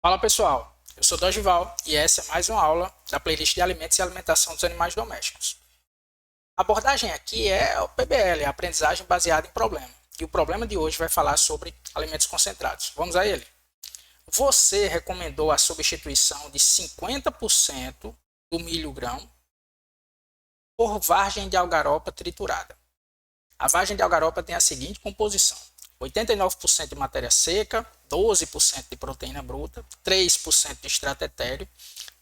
Fala pessoal, eu sou Dorival e essa é mais uma aula da playlist de alimentos e alimentação dos animais domésticos. A abordagem aqui é o PBL, a aprendizagem baseada em problema. E o problema de hoje vai falar sobre alimentos concentrados. Vamos a ele. Você recomendou a substituição de 50% do milho grão por vagem de algaroba triturada. A vagem de algaroba tem a seguinte composição: 89% de matéria seca, 12% de proteína bruta, 3% de extrato etéreo,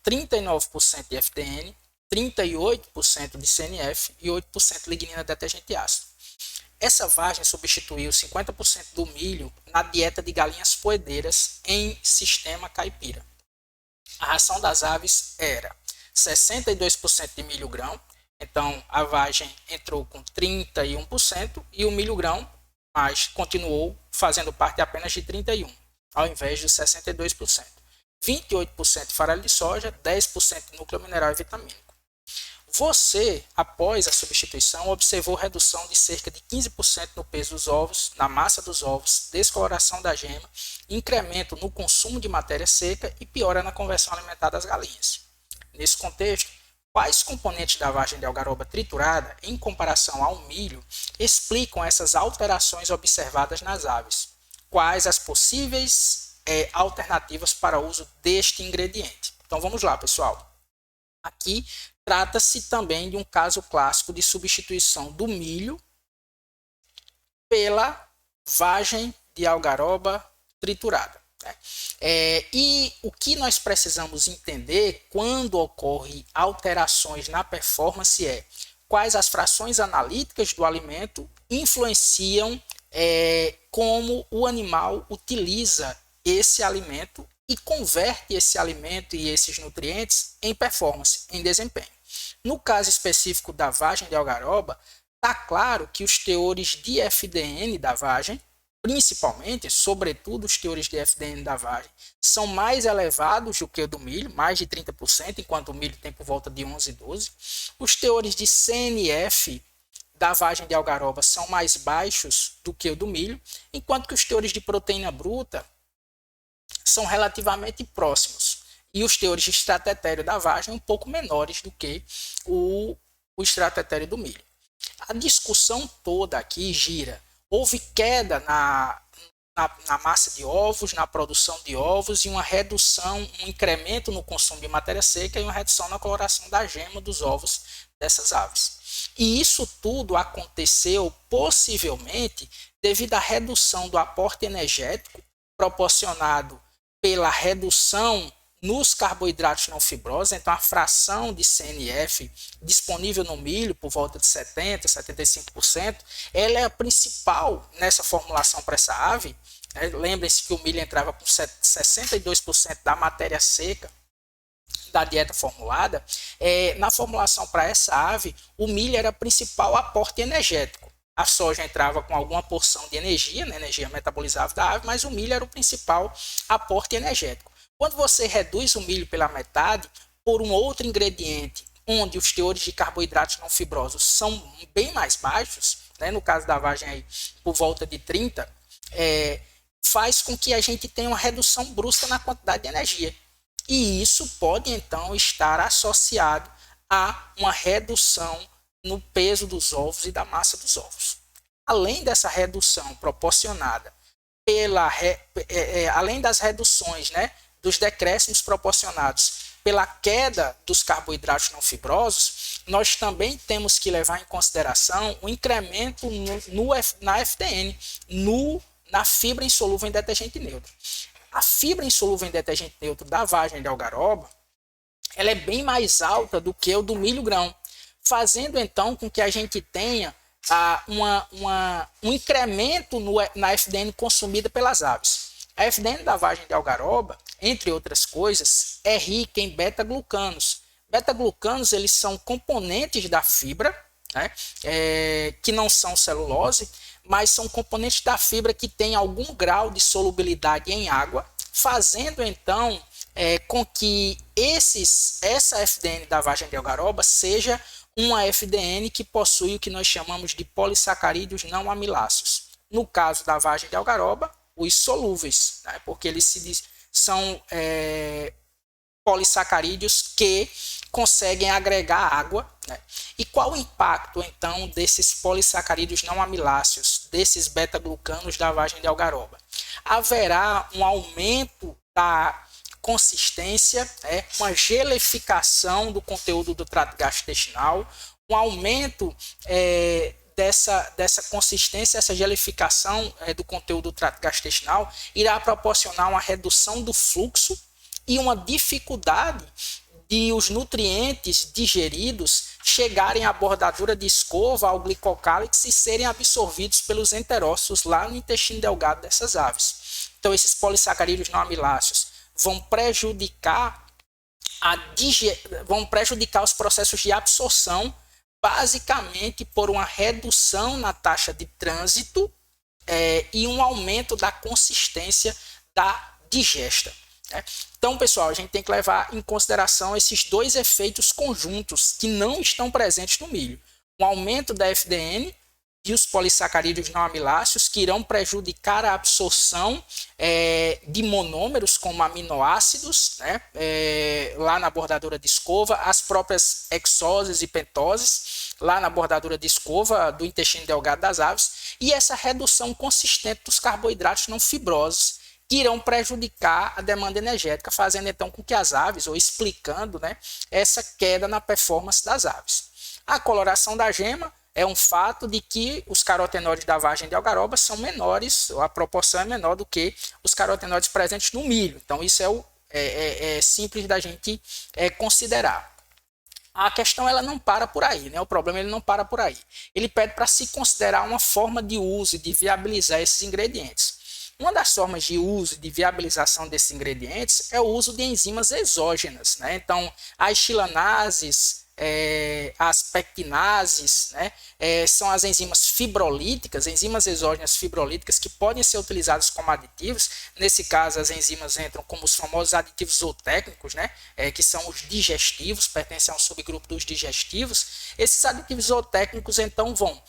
39% de FDN, 38% de CNF e 8% de lignina detergente ácido. Essa vagem substituiu 50% do milho na dieta de galinhas poedeiras em sistema caipira. A ração das aves era 62% de milho grão, então a vagem entrou com 31% e o milho grão mas continuou fazendo parte apenas de 31%, ao invés de 62%. 28% de farelo de soja, 10% de núcleo mineral e vitamínico. Você, após a substituição, observou redução de cerca de 15% no peso dos ovos, na massa dos ovos, descoloração da gema, incremento no consumo de matéria seca e piora na conversão alimentar das galinhas. Nesse contexto, quais componentes da vagem de algaroba triturada, em comparação ao milho, explicam essas alterações observadas nas aves? Quais as possíveis alternativas para o uso deste ingrediente? Então vamos lá, pessoal. Aqui trata-se também de um caso clássico de substituição do milho pela vagem de algaroba triturada. E o que nós precisamos entender quando ocorrem alterações na performance é quais as frações analíticas do alimento influenciam como o animal utiliza esse alimento e converte esse alimento e esses nutrientes em performance, em desempenho. No caso específico da vagem de algaroba, está claro que os teores de FDN da vagem, principalmente, sobretudo os teores de FDN da vagem, são mais elevados do que o do milho, mais de 30%, enquanto o milho tem por volta de 11, 12%. Os teores de CNF da vagem de algaroba são mais baixos do que o do milho, enquanto que os teores de proteína bruta são relativamente próximos. E os teores de extrato etéreo da vagem um pouco menores do que o extrato etéreo do milho. A discussão toda aqui gira. Houve queda na massa de ovos, na produção de ovos e uma redução, um incremento no consumo de matéria seca e uma redução na coloração da gema dos ovos dessas aves. E isso tudo aconteceu possivelmente devido à redução do aporte energético proporcionado pela redução nos carboidratos não fibrosos. Então a fração de CNF disponível no milho, por volta de 70%, 75%, ela é a principal nessa formulação para essa ave. Lembrem-se que o milho entrava com 62% da matéria seca da dieta formulada. Na formulação para essa ave, o milho era o principal aporte energético. A soja entrava com alguma porção de energia, energia metabolizável da ave, mas o milho era o principal aporte energético. Quando você reduz o milho pela metade por um outro ingrediente, onde os teores de carboidratos não fibrosos são bem mais baixos, no caso da vagem aí, por volta de 30%, faz com que a gente tenha uma redução brusca na quantidade de energia. E isso pode, então, estar associado a uma redução no peso dos ovos e da massa dos ovos. Além dessa redução proporcionada além das reduções, dos decréscimos proporcionados pela queda dos carboidratos não fibrosos, nós também temos que levar em consideração o incremento na FDN, na fibra insolúvel em detergente neutro. A fibra insolúvel em detergente neutro da vagem de algaroba, ela é bem mais alta do que o do milho grão, fazendo então com que a gente tenha um incremento na FDN consumida pelas aves. A FDN da vagem de algaroba, entre outras coisas, é rica em beta-glucanos. Beta-glucanos, eles são componentes da fibra, que não são celulose, mas são componentes da fibra que têm algum grau de solubilidade em água, fazendo então com que essa FDN da vagem de algaroba seja uma FDN que possui o que nós chamamos de polissacarídeos não amiláceos. No caso da vagem de algaroba, os solúveis, porque eles são polissacarídeos que conseguem agregar água, né? E qual o impacto, então, desses polissacarídeos não amiláceos, desses beta-glucanos da vagem de algaroba? Haverá um aumento da consistência, uma geleficação do conteúdo do trato gastrointestinal, um aumento dessa consistência, essa gelificação do conteúdo do trato gastrointestinal irá proporcionar uma redução do fluxo e uma dificuldade de os nutrientes digeridos chegarem à bordadura de escova, ao glicocálix e serem absorvidos pelos enterócitos lá no intestino delgado dessas aves. Então, esses polissacarídeos não amiláceos vão prejudicar os processos de absorção, basicamente por uma redução na taxa de trânsito e um aumento da consistência da digesta. Então, pessoal, a gente tem que levar em consideração esses dois efeitos conjuntos que não estão presentes no milho. Um aumento da FDN e os polissacarídeos não amiláceos, que irão prejudicar a absorção de monômeros como aminoácidos, né, lá na bordadura de escova, as próprias hexoses e pentoses lá na bordadura de escova do intestino delgado das aves, e essa redução consistente dos carboidratos não fibrosos, que irão prejudicar a demanda energética, fazendo então com que as aves, ou explicando, né, essa queda na performance das aves. A coloração da gema é um fato de que os carotenóides da vagem de algaroba são menores, ou a proporção é menor do que os carotenóides presentes no milho. Então isso é simples da gente considerar. A questão ela não para por aí, né? O problema ele não para por aí. Ele pede para se considerar uma forma de uso e de viabilizar esses ingredientes. Uma das formas de uso e de viabilização desses ingredientes é o uso de enzimas exógenas, né? Então, as chilanases, as pectinases, né? São as enzimas fibrolíticas, enzimas exógenas fibrolíticas que podem ser utilizadas como aditivos. Nesse caso, as enzimas entram como os famosos aditivos zootécnicos, né? Que são os digestivos, pertencem a um subgrupo dos digestivos. Esses aditivos zootécnicos, então, vão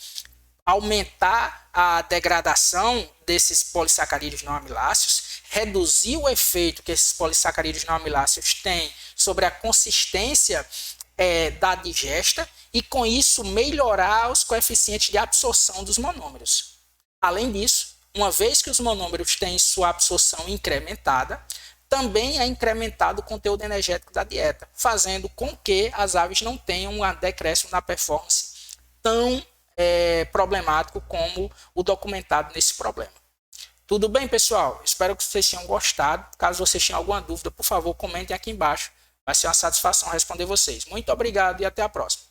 aumentar a degradação desses polissacarídeos não amiláceos, reduzir o efeito que esses polissacarídeos não amiláceos têm sobre a consistência da digesta e, com isso, melhorar os coeficientes de absorção dos monômeros. Além disso, uma vez que os monômeros têm sua absorção incrementada, também é incrementado o conteúdo energético da dieta, fazendo com que as aves não tenham um decréscimo na performance tão problemático como o documentado nesse problema. Tudo bem, pessoal? Espero que vocês tenham gostado. Caso vocês tenham alguma dúvida, por favor, comentem aqui embaixo. Vai ser uma satisfação responder vocês. Muito obrigado e até a próxima.